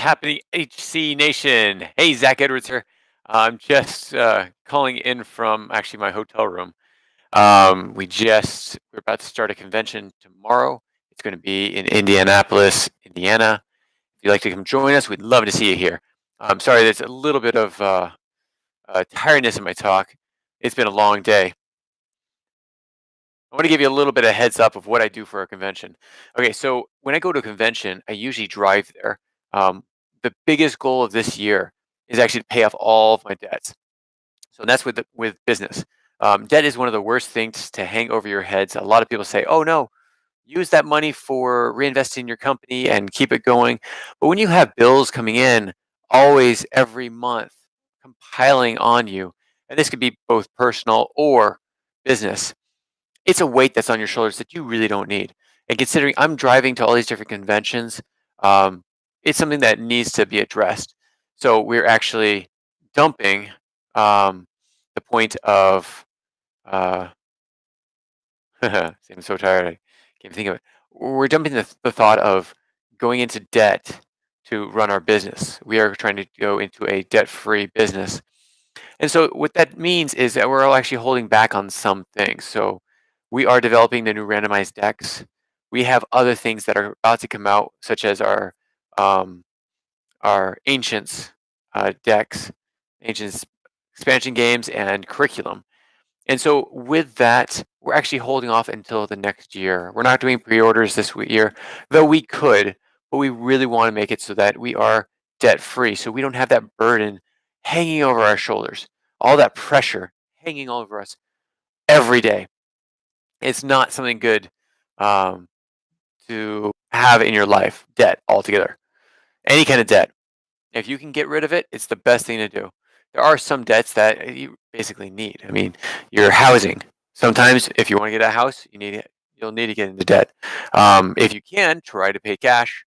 happening, HC Nation? Hey, Zach Edwards here. I'm just calling in from actually my hotel room. We're about to start a convention tomorrow. It's going to be in Indianapolis, Indiana. If you'd like to come join us, we'd love to see you here. I'm sorry, there's a little bit of tiredness in my talk. It's been a long day. I want to give you a little bit of heads up of what I do for a convention. Okay, so when I go to a convention, I usually drive there. The biggest goal of this year is actually to pay off all of my debts. So that's with business. Debt is one of the worst things to hang over your heads. A lot of people say, "Oh no, use that money for reinvesting in your company and keep it going." But when you have bills coming in always every month, compiling on you, and this could be both personal or business, it's a weight that's on your shoulders that you really don't need. And considering I'm driving to all these different conventions, um, it's something that needs to be addressed. So we're actually dumping the point of, uh, see, I'm so tired, I can't think of it. We're dumping the thought of going into debt to run our business. We are trying to go into a debt free business. And so what that means is that we're all actually holding back on some things. So we are developing the new randomized decks. We have other things that are about to come out, such as um, our ancients decks, ancients expansion games, and curriculum. And so with that, we're actually holding off until the next year. We're not doing pre-orders this year, though we could, but we really want to make it so that we are debt free, so we don't have that burden hanging over our shoulders, all that pressure hanging over us every day. It's not something good um, to have in your life, debt altogether. Any kind of debt. If you can get rid of it, it's the best thing to do. There are some debts that you basically need. I mean, your housing. Sometimes, if you want to get a house, you'll need to get into debt. If you can, try to pay cash,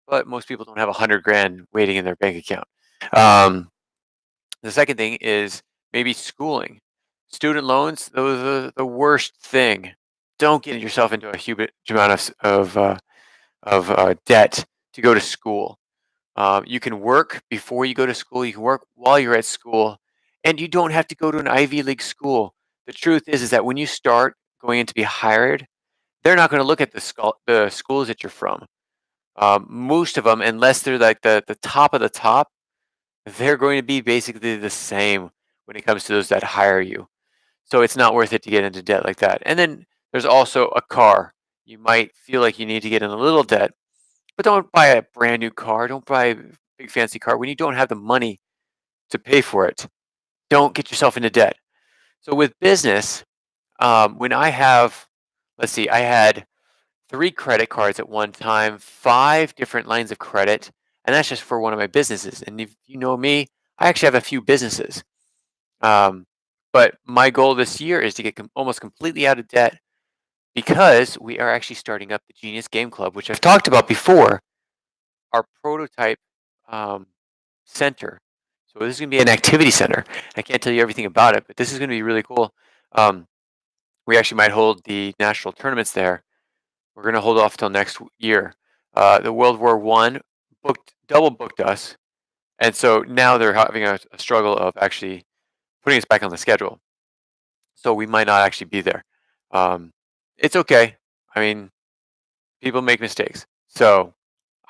but most people don't have 100 grand waiting in their bank account. Um, the second thing is maybe schooling. Student loans, those are the worst thing. Don't get yourself into a huge amount of debt to go to school. You can work before you go to school. You can work while you're at school, and you don't have to go to an Ivy League school. The truth is that when you start going in to be hired, they're not going to look at the schools that you're from. Most of them, unless they're like the top of the top, they're going to be basically the same when it comes to those that hire you. So it's not worth it to get into debt like that. And then there's also a car. You might feel like you need to get in a little debt, but don't buy a brand new car. Don't buy a big fancy car when you don't have the money to pay for it. Don't get yourself into debt. So with business, when I have, let's see, I had 3 credit cards at one time, 5 different lines of credit, and that's just for one of my businesses. And if you know me, I actually have a few businesses. Um, but my goal this year is to get almost completely out of debt because we are actually starting up the Genius Game Club, which I've talked about before, our prototype um, center. So this is going to be an activity center. I can't tell you everything about it, but this is going to be really cool. Um, we actually might hold the national tournaments there. We're going to hold off till next year. The World War One double booked us, and so now they're having a struggle of actually putting us back on the schedule. So we might not actually be there. Um, it's okay. I mean, people make mistakes, so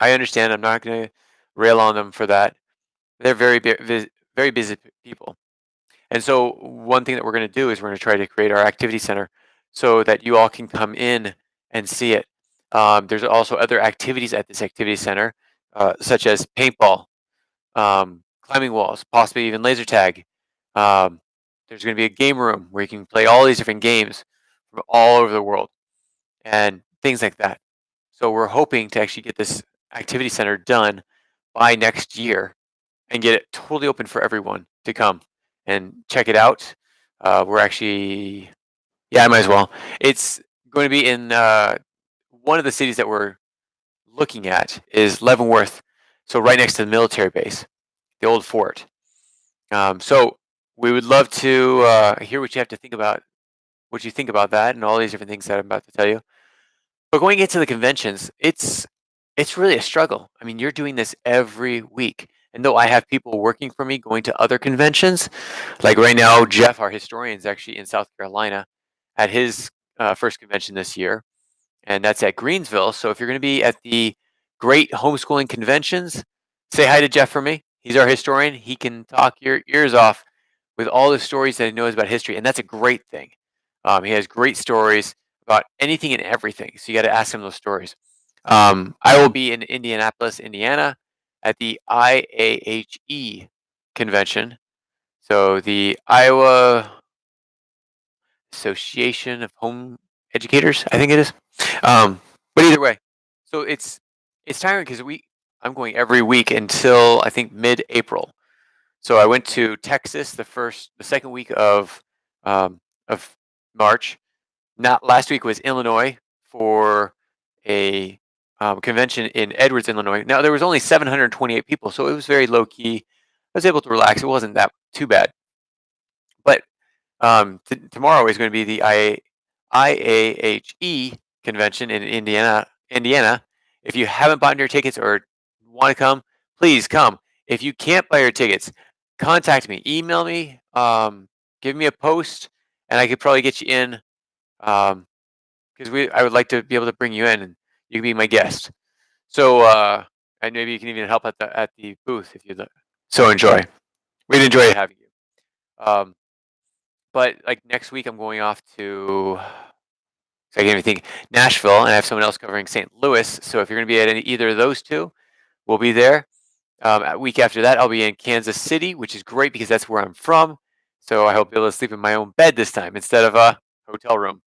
I understand. I'm not going to rail on them for that. They're very busy people. And so one thing that we're going to do is we're going to try to create our activity center so that you all can come in and see it. There's also other activities at this activity center, such as paintball, climbing walls, possibly even laser tag. Um, there's going to be a game room where you can play all these different games from all over the world and things like that. So we're hoping to actually get this activity center done by next year and get it totally open for everyone to come and check it out. We're actually, yeah, I might as well. It's going to be in one of the cities that we're looking at is Leavenworth, so right next to the military base, the old fort. So we would love to hear what you have to think about, what you think about that, and all these different things that I'm about to tell you. But going into the conventions, it's It's really a struggle. I mean, you're doing this every week. And though I have people working for me going to other conventions, like right now, Jeff, our historian, is actually in South Carolina at his first convention this year, and that's at Greensville. So if you're going to be at the great homeschooling conventions, say hi to Jeff for me. He's our historian. He can talk your ears off with all the stories that he knows about history, and that's a great thing. He has great stories about anything and everything. So you got to ask him those stories. I will be in Indianapolis, Indiana, at the IAHE convention. So the Iowa Association of Home Educators, I think it is. But either way, so it's tiring because I'm going every week until I think mid-April. So I went to Texas the second week of March. Not last week was Illinois for a convention in Edwards, Illinois. Now there was only 728 people, so it was very low key. I was able to relax. It wasn't that too bad. But tomorrow is going to be the IAHE convention in Indiana. Indiana. If you haven't bought your tickets or want to come, please come. If you can't buy your tickets, contact me, email me, give me a post, and I could probably get you in. Because I would like to be able to bring you in, and you can be my guest. So, and maybe you can even help at the booth if you'd so enjoy. We'd enjoy having you. But like next week, I'm going off to. So I can't even think Nashville, and I have someone else covering St. Louis. So if you're going to be at either of those two, we'll be there. A week after that, I'll be in Kansas City, which is great because that's where I'm from. So I hope to be able to sleep in my own bed this time instead of a hotel room.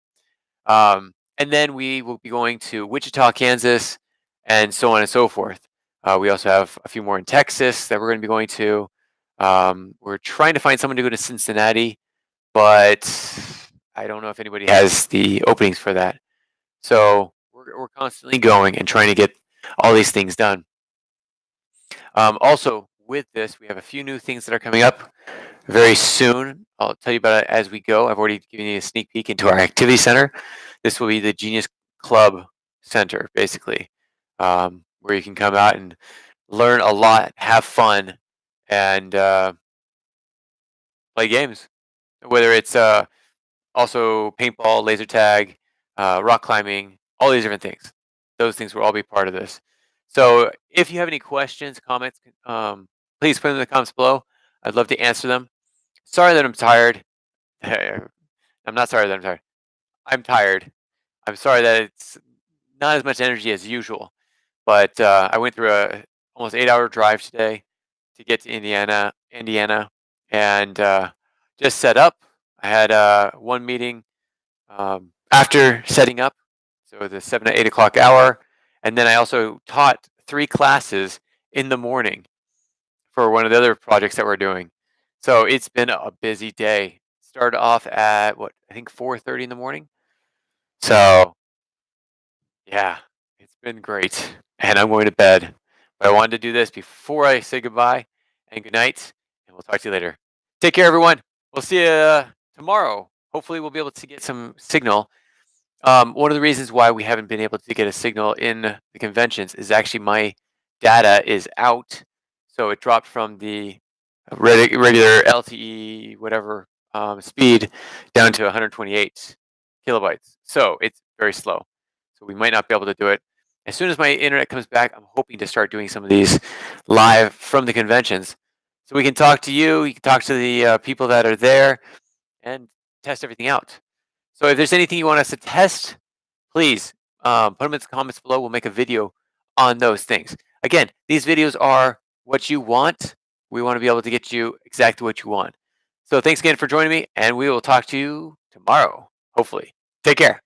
And then we will be going to Wichita, Kansas, and so on and so forth. We also have a few more in Texas that we're going to be going to. We're trying to find someone to go to Cincinnati, but I don't know if anybody has the openings for that. So we're constantly going and trying to get all these things done. Also, with this, we have a few new things that are coming up very soon. I'll tell you about it as we go. I've already given you a sneak peek into our activity center. This will be the Genius Club Center, basically, where you can come out and learn a lot, have fun, and play games. Whether it's also paintball, laser tag, rock climbing, all these different things. Those things will all be part of this. So if you have any questions, comments, please put them in the comments below. I'd love to answer them. Sorry that I'm tired. I'm not sorry that I'm tired. I'm tired. I'm sorry that it's not as much energy as usual. But I went through a almost 8-hour drive today to get to Indiana, and just set up. I had one meeting after setting up, so the 7 to 8 o'clock hour, and then I also taught 3 classes in the morning for one of the other projects that we're doing. So it's been a busy day. Started off at what I think 4:30 in the morning. So yeah, it's been great, and I'm going to bed. But I wanted to do this before I say goodbye and good night, and we'll talk to you later. Take care, everyone. We'll see you tomorrow. Hopefully, we'll be able to get some signal. One of the reasons why we haven't been able to get a signal in the conventions is actually my data is out, so it dropped from the regular LTE whatever speed down to 128 kilobytes. So it's very slow. So we might not be able to do it. As soon as my internet comes back, I'm hoping to start doing some of these live from the conventions, so we can talk to you. You can talk to the people that are there and test everything out. So if there's anything you want us to test, please put them in the comments below. We'll make a video on those things. Again, these videos are what you want. We want to be able to get you exactly what you want. So thanks again for joining me, and we will talk to you tomorrow, hopefully. Take care.